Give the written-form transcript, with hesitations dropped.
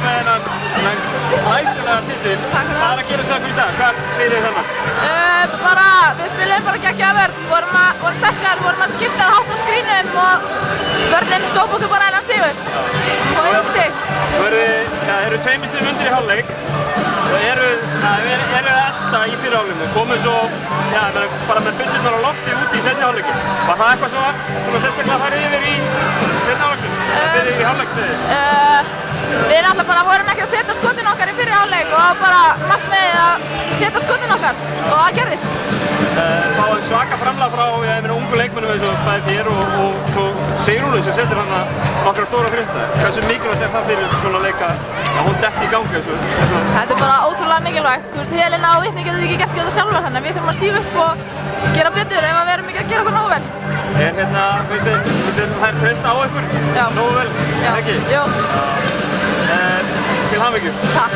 hamingju með þennan glæsilega titil. Hvað er að gera þess í dag? Hvað segir þið þannig? Bara, við spilum bara geggjaða vörn, vorum sterkar, vorum að skipta hátt á skrínum og vörnin skóp okkur bara enn sigur. Og einn stig. Það eru 2 stigum undir í hálfleik og eru elda í fyrri hálfleiknum. Komið svo, bara með byssurnar á lofti út í seinni hálfleikin. Var það eitthvað sem að sérstaklega farið yfir í seinni hálfleikin? Fyrir í hálfleikstöðu? Við náttúrulega bara vorum ekki að setja skotin okkar í fyrri hálfleik og bara markmiðið að setja skotin okkar og það gerðist. Fáið svaka framlag frá ungu leikmennum eins og bæði þér og svo Sigrúnu sem setur hana nokkra stóra frista. Hversu mikilvægt er það fyrir svona leika að hún detti í gangi þessu? Þetta er bara ótrúlega mikilvægt. Þú veist, Helena og Vitni getur ekki gert þetta sjálfur þannig að við þurfum að stíga upp og gera betur ef við erum ekki að gera okkur nógu vel. Finnst þið þær treysta á ykkur nógu vel? Já. Ekki? Jú. Til hamingju. Takk.